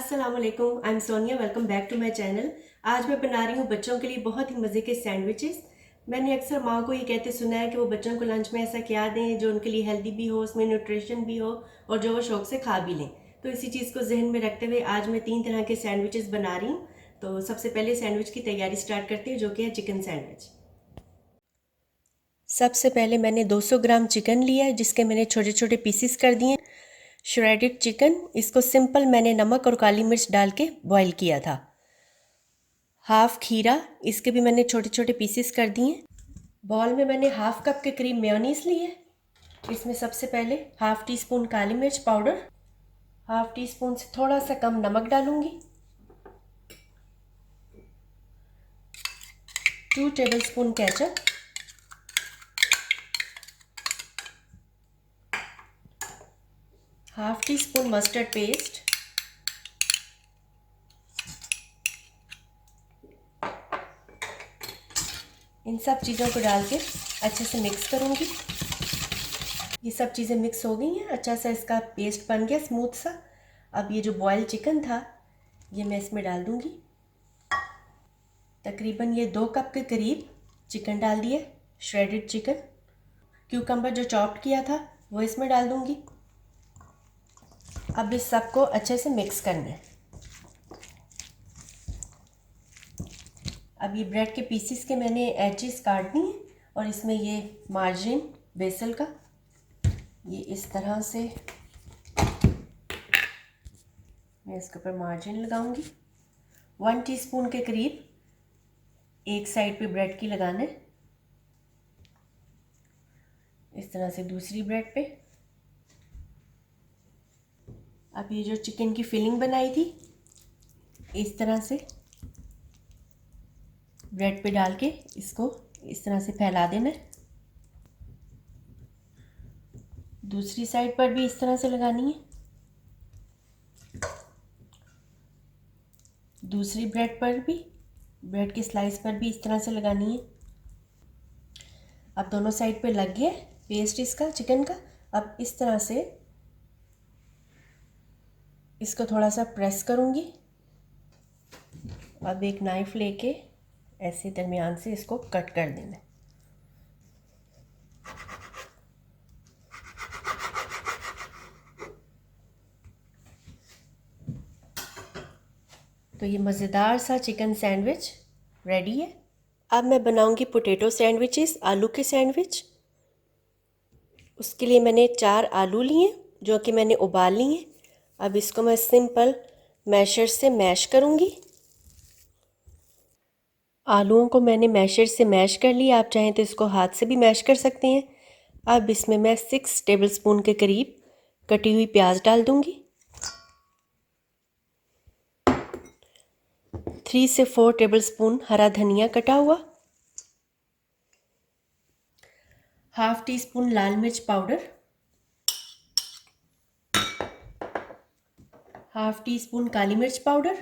अस्सलाम वालेकुम, I am Sonia. Welcome back to my channel. आज मैं बना रही हूँ बच्चों के लिए बहुत ही मज़े के सैंडविचेस। मैंने अक्सर माँ को ये कहते सुना है कि वो बच्चों को लंच में ऐसा क्या दें जो उनके लिए हेल्दी भी हो, उसमें न्यूट्रिशन भी हो और जो वो शौक से खा भी लें। तो इसी चीज़ को जहन में रखते हुए आज मैं 3 तरह के सैंडविचेस बना रही हूँ। तो सबसे पहले सैंडविच की तैयारी स्टार्ट करते हैं, जो कि है चिकन सैंडविच। सबसे पहले मैंने 200 ग्राम चिकन लिया है, जिसके मैंने छोटे छोटे पीसीस कर दिए। श्रेडेड चिकन, इसको सिंपल मैंने नमक और काली मिर्च डाल के बॉईल किया था। हाफ खीरा, इसके भी मैंने छोटे छोटे पीसेस कर दिए। बॉल में मैंने हाफ कप के करीब मेयोनीज ली है। इसमें सबसे पहले हाफ टी स्पून काली मिर्च पाउडर, हाफ टी स्पून से थोड़ा सा कम नमक डालूंगी, 2 tablespoon ketchup, half teaspoon mustard paste, इन सब चीज़ों को डाल के अच्छे से मिक्स करूंगी। ये सब चीज़ें मिक्स हो गई हैं, अच्छा सा इसका पेस्ट बन गया स्मूथ सा। अब ये जो बॉयल चिकन था ये मैं इसमें डाल दूंगी। तकरीबन ये 2 कप के करीब चिकन डाल दिए, श्रेडेड चिकन। क्यूकम्बर जो चॉप्ड किया था वो इसमें डाल दूंगी। अब इस सब को अच्छे से मिक्स करना है। अब ये ब्रेड के पीसेस के मैंने एजेस काट दिए और इसमें ये मार्जिन बेसल का ये इस तरह से मैं इसके ऊपर मार्जिन लगाऊंगी। 1 टीस्पून के करीब एक साइड पे ब्रेड की लगाना है, इस तरह से दूसरी ब्रेड पे। अब ये जो चिकन की फिलिंग बनाई थी इस तरह से ब्रेड पे डाल के इसको इस तरह से फैला देना है। दूसरी साइड पर भी इस तरह से लगानी है। दूसरी ब्रेड पर भी, ब्रेड की स्लाइस पर भी इस तरह से लगानी है। अब दोनों साइड पे लग गया पेस्ट इसका चिकन का। अब इस तरह से इसको थोड़ा सा प्रेस करूंगी। अब एक नाइफ लेके ऐसे दरमियान से इसको कट कर देना है। तो ये मज़ेदार सा चिकन सैंडविच रेडी है। अब मैं बनाऊंगी पोटैटो सैंडविचेस, आलू के सैंडविच। उसके लिए मैंने 4 आलू लिए जो कि मैंने उबाल लिए। अब इसको मैं सिंपल मैशर से मैश करूंगी। आलूओं को मैंने मैशर से मैश कर लिया, आप चाहें तो इसको हाथ से भी मैश कर सकते हैं। अब इसमें मैं 6 टेबलस्पून के करीब कटी हुई प्याज डाल दूंगी। 3 से 4 टेबलस्पून हरा धनिया कटा हुआ, हाफ टी स्पून लाल मिर्च पाउडर, हाफ टी स्पून काली मिर्च पाउडर,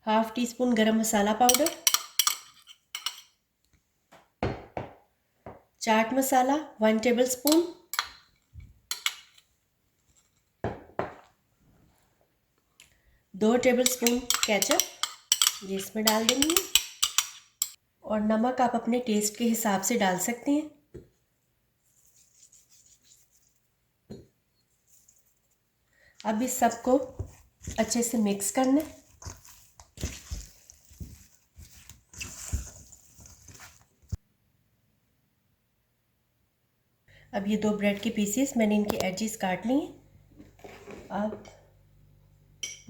हाफ टी स्पून गरम मसाला पाउडर, चाट मसाला 1 टेबलस्पून, दो टेबलस्पून केचप ये इसमें डाल देंगे, और नमक आप अपने टेस्ट के हिसाब से डाल सकते हैं। अब इस सब को अच्छे से मिक्स करना है। अब ये 2 ब्रेड के पीसेस मैंने इनके एजेस काट लिए। अब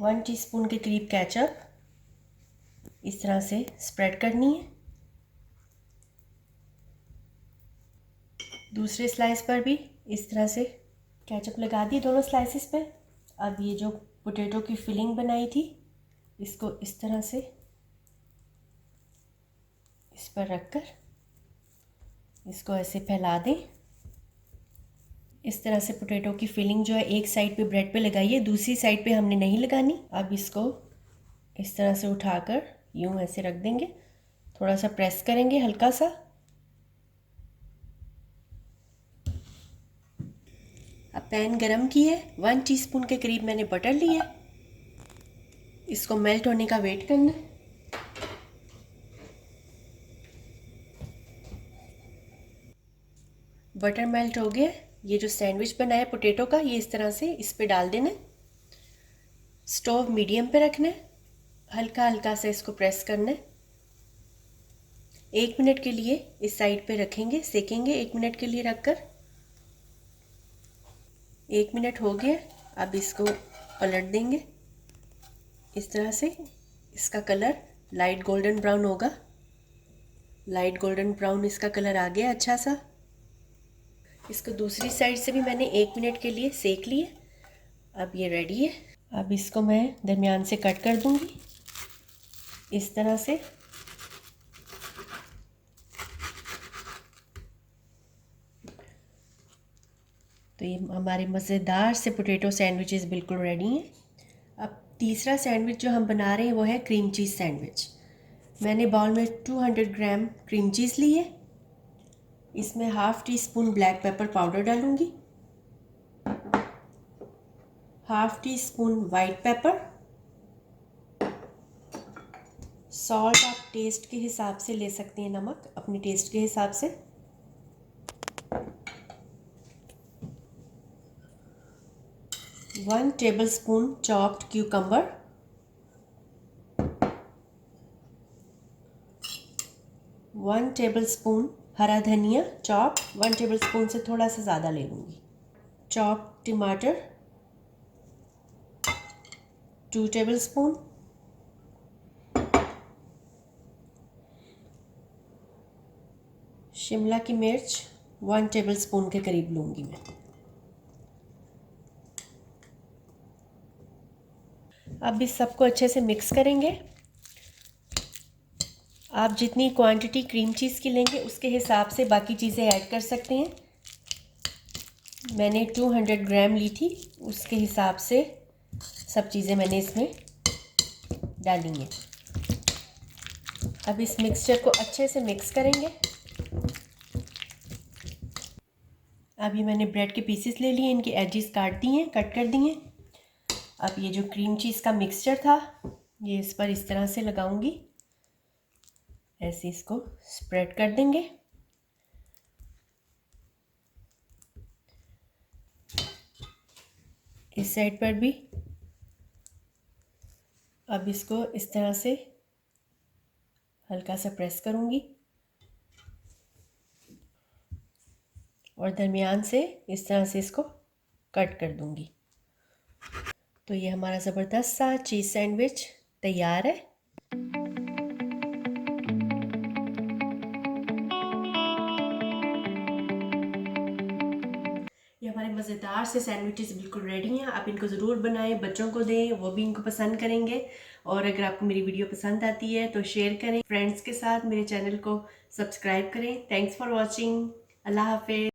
1 टीस्पून के करीब केचप इस तरह से स्प्रेड करनी है। दूसरे स्लाइस पर भी इस तरह से केचप लगा दी दोनों स्लाइसेस पे। अब ये जो पोटैटो की फिलिंग बनाई थी इसको इस तरह से इस पर रखकर इसको ऐसे फैला दें। इस तरह से पोटैटो की फिलिंग जो है एक साइड पे ब्रेड पे लगाइए, दूसरी साइड पे हमने नहीं लगानी। अब इसको इस तरह से उठाकर यूं ऐसे रख देंगे, थोड़ा सा प्रेस करेंगे हल्का सा। अब पैन गरम किया है, 1 टीस्पून के करीब मैंने बटर लिया है। इसको मेल्ट होने का वेट करना है। बटर मेल्ट हो गया। ये जो सैंडविच बनाया पोटैटो का, ये इस तरह से इस पे डाल देना है। स्टोव मीडियम पे रखना है, हल्का हल्का से इसको प्रेस करना है। 1 मिनट के लिए इस साइड पे रखेंगे, सेकेंगे 1 मिनट के लिए रखकर। 1 मिनट हो गया, अब इसको पलट देंगे इस तरह से। इसका कलर लाइट गोल्डन ब्राउन होगा। लाइट गोल्डन ब्राउन इसका कलर आ गया अच्छा सा। इसको दूसरी साइड से भी मैंने 1 मिनट के लिए सेक लिया। अब ये रेडी है। अब इसको मैं दरमियान से कट कर दूंगी इस तरह से। तो ये हमारे मज़ेदार से पोटैटो सैंडविचेस बिल्कुल रेडी हैं। अब तीसरा सैंडविच जो हम बना रहे हैं वो है क्रीम चीज़ सैंडविच। मैंने बाउल में 200 ग्राम क्रीम चीज़ ली है। इसमें half teaspoon black pepper powder डालूंगी, half teaspoon white pepper, salt आप टेस्ट के हिसाब से ले सकते हैं, नमक अपने टेस्ट के हिसाब से। One table spoon chopped cucumber, 1 table spoon हरा धनिया चॉप, 1 टेबल स्पून से थोड़ा सा ज़्यादा ले लूँगी। चॉप टमाटर 2 टेबल स्पून, शिमला की मिर्च 1 टेबल स्पून के करीब लूँगी मैं। अब इस सबको अच्छे से मिक्स करेंगे। आप जितनी क्वांटिटी क्रीम चीज़ की लेंगे उसके हिसाब से बाकी चीज़ें ऐड कर सकते हैं। मैंने 200 ग्राम ली थी, उसके हिसाब से सब चीज़ें मैंने इसमें डाली हैं। अब इस मिक्सचर को अच्छे से मिक्स करेंगे। अभी मैंने ब्रेड के पीसेस ले लिए, इनके एजेस काट दिए, कट कर दिए। अब ये जो क्रीम चीज़ का मिक्सचर था ये इस पर इस तरह से लगाऊंगी, ऐसे इसको स्प्रेड कर देंगे। इस साइड पर भी। अब इसको इस तरह से हल्का सा प्रेस करूंगी और दरमियान से इस तरह से इसको कट कर दूंगी। तो ये हमारा ज़बरदस्त सा चीज़ सैंडविच तैयार है। ये हमारे मज़ेदार से सैंडविचेस बिल्कुल रेडी हैं। आप इनको ज़रूर बनाएं, बच्चों को दें, वो भी इनको पसंद करेंगे। और अगर आपको मेरी वीडियो पसंद आती है तो शेयर करें फ्रेंड्स के साथ, मेरे चैनल को सब्सक्राइब करें। Thanks for watching. अल्लाह हाफिज़।